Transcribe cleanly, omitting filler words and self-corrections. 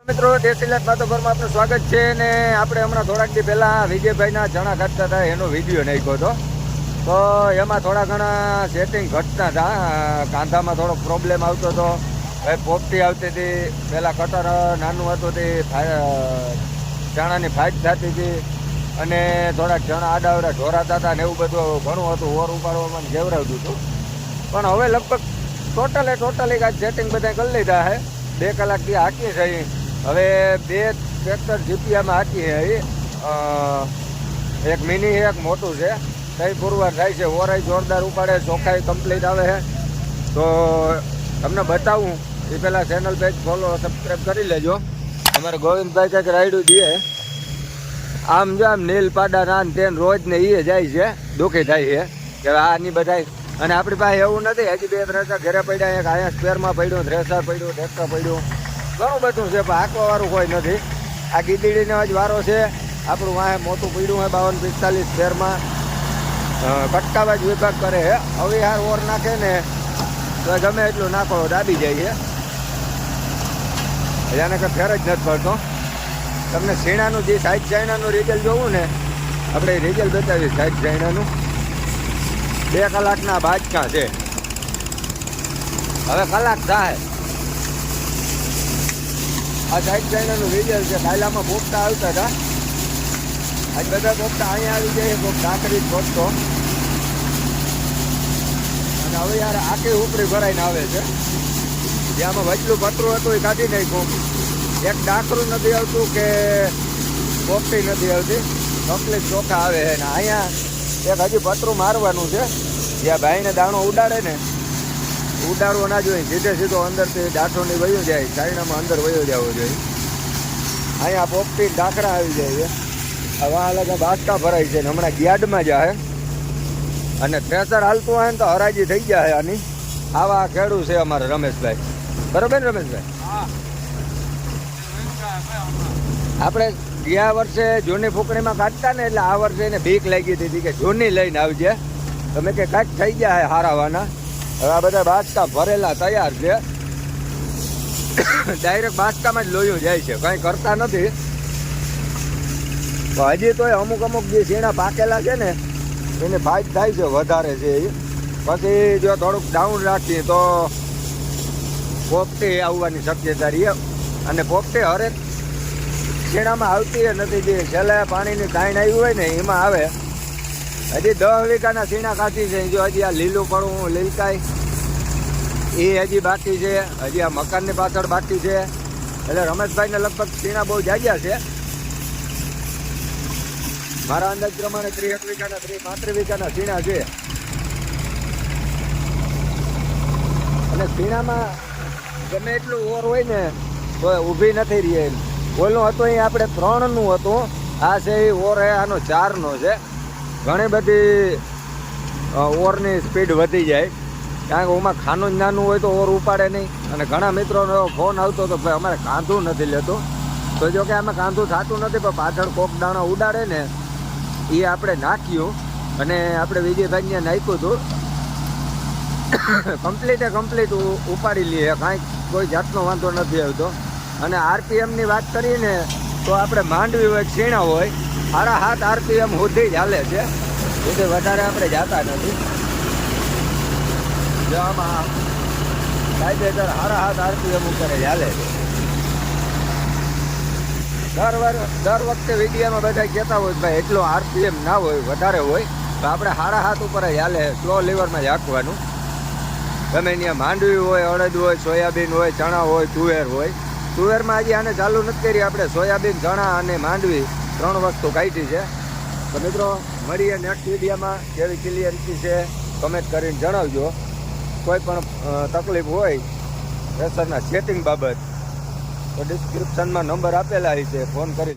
મિત્રો દેશીલાલ માધવપુરમાં આપનું સ્વાગત છે ને આપણે હમણાં થોડાક દી પહેલાં વિજયભાઈના ચણા કાઢતા હતા એનો વિડીયો નાખ્યો હતો. તો એમાં થોડા ઘણા સેટિંગ ઘટતા હતા. કાંધામાં થોડો પ્રોબ્લેમ આવતો હતો, પોપટી આવતી હતી, પહેલાં કટર નાનું હતું તે ચણાની ફાઇટ થતી હતી અને થોડાક ચણા આડાવડા ઢોરાતા હતા ને એવું બધું ઘણું હતું. ઓર ઉપાડવામાં ઘેવરાવતું હતું. પણ હવે લગભગ ટોટલી આ સેટિંગ બધા કરી લીધા છે. 2 કલાકથી હાકી છે. હવે 2 ટ્રેક્ટર જીપીયામાં હાકી છે. એક મિની એક મોટું છે. કઈ પુરવાર થાય છે. ઓરાઈ જોરદાર ઉપાડે, ચોખ્ખાઈ કમ્પ્લીટ આવે છે. તો તમને બતાવું એ પહેલાં ચેનલ પેજ ફોલો સબસ્ક્રાઈબ કરી લેજો. અમારે ગોવિંદભાઈ કંઈક રાયડું દે આમ જો આમ નીલ પાડા નાન તેન રોજ ને એ જાય છે. દુઃખી થાય છે કે આની બધા. અને આપણી પાસે એવું નથી. હજી 2 થ્રેસર ઘરે પડ્યા, એક અહીંયા સ્પેરમાં પડ્યું, થ્રેસર પડ્યું, ટ્રેક્ટર પડ્યું, ઘણું બધું છે. પણ હાંકવાવાળું કોઈ નથી. આ ગીદડીનો જ વારો છે. આપણું વાંહે મોટું પડ્યું હોય 52-45 સ્પેરમાં. કટકાવા જ વિભાગ કરે છે. હવે હાર ઓર નાખે ને તો ગમે એટલું નાખો દાબી જાય છે. એને કંઈ ફેર જ નથી પડતો. તમને સીણાનું જે સાઈડ ચાઇનાનું રિઝલ્ટ જોવું ને, આપણે રિઝલ્ટ બતાવીએ સાઈડ ચાઇનાનું. 2 કલાકના બાચકા છે. હવે કલાક થાય. આ સાઈડ ચાઇનાનું રિઝલ્ટ છે. કાયલામાં પોપટા આવતા હતા. આજ બધા પોપટા અહીંયા આવી જાય. કોઈક ઢાંકરી પોપતો અને હવે યાર આખી ઉપરી ભરાઈને આવે છે. જેમાં વચલું પતરું હતું એ કાઢી નાખ્યું. એક ડાકરું નથી આવતું કે પોપટી નથી આવતી. કમ્પ્લીટ ચોખા આવે છે. ને અહીંયા એક હજી પતરું મારવાનું છે. જ્યાં ભાઈને દાણો ઉડાડે ને, ઉડાડવો ના જોઈએ. સીધો અંદરથી દાંઠોની વયું જાય. ચાઇનામાં અંદર વયો જવો જોઈએ. અહીંયા પોપટી ડાકરા આવી જાય છે. હવે અલગ બાસકા ભરાય છે ને હમણાં યાર્ડમાં જાય. અને થ્રેસર હાલતું હોય ને તો હરાજી થઈ જાય આની. આવા ખેડૂત છે અમારે રમેશભાઈ. બરોબર ને રમેશભાઈ? આપણે ગયા વર્ષે જૂની ફૂકણીમાં કાઢતા ને એટલે આ વર્ષે એને બીક લાગી હતી કે જૂની લઈને આવજે. તમે કે કાંઈક થઈ ગયા છે હારાવાના. હવે આ બધા બાસકા ભરેલા તૈયાર છે. ડાયરેક્ટ બાસકામાં જ લોયું જાય છે, કંઈ કરતા નથી. તો હજી તો અમુક જે ઝીણા પાકેલા છે ને એને ફાઇટ થાય છે, વધારે છે એ. પછી જો થોડુંક ડાઉન રાખીએ તો પોપટી આવવાની શક્યતા રહે. અને પોપટી હરેક શીણામાં આવતી નથી. જે છેલ્લે પાણીની તાણ આવી હોય ને એમાં આવે. હજી 10 વીઘાના શીણા કાઢી છે. જો હજી આ લીલું પડવું લીલકાય એ હજી બાકી છે. હજી આ મકાનની પાછળ બાકી છે. એટલે રમેશભાઈને લગભગ શીણા બહુ જાગ્યા છે. મારા અંદાજ પ્રમાણે 30 વીઘાના 35 વીઘાના શીણા છે. અને શીણામાં ગમે એટલું ઓર હોય ને તો ઊભી નથી રહી. ઓલું હતું અહીં આપણે 3નું હતું. આ છે એ ઓર આનો 4નો છે. ઘણી બધી ઓરની સ્પીડ વધી જાય. કારણ કે ઓમાં ખાનું જ નાનું હોય તો ઓર ઉપાડે નહીં. અને ઘણા મિત્રોનો ફોન આવતો હતો ભાઈ અમારે કાંધું નથી લેતું. તો જો કે આમાં કાંધું થતું નથી, પણ પાછળ કોક દાણો ઉડાડે ને એ આપણે નાખ્યું. અને આપણે વિજયભાઈને નાખ્યું હતું. કમ્પ્લીટ ઉપાડી લઈએ. કાંઈ કોઈ જાતનો વાંધો નથી આવતો. અને આરપીએમની વાત કરીને તો આપણે માંડવી હોય, ક્ષીણા હોય, 7.5 આરપીએમ સુધી જ હાલે છે. એટલે વધારે આપણે જતા નથી. જો આમાં કાયદેસર 7.5 આરપીએમ ઉપર જ હાલે છે. દર વખતે વિડીયોમાં બધા કહેતા હોય ભાઈ એટલો આરપીએમ ના હોય, વધારે હોય તો આપણે 7.5 ઉપર જ હાલે. સ્લો લીવરમાં જ હાંકવાનું. ગમે ત્યાં માંડવી હોય, અડદ હોય, સોયાબીન હોય, ચણા હોય, તુવેર હોય. તુવેરમાં હજી આને ચાલુ નથી કરી. આપણે સોયાબીન, ચણા અને માંડવી 3 વસ્તુ કાઢી છે. તો મિત્રો મળીએ નેક્સ્ટ વિડીયોમાં. કેવી ક્લિયરિટી છે કમેન્ટ કરીને જણાવજો. કોઈ પણ તકલીફ હોય થ્રેસરના સેટિંગ બાબત તો ડિસ્ક્રિપ્શનમાં નંબર આપેલા છે, ફોન કરી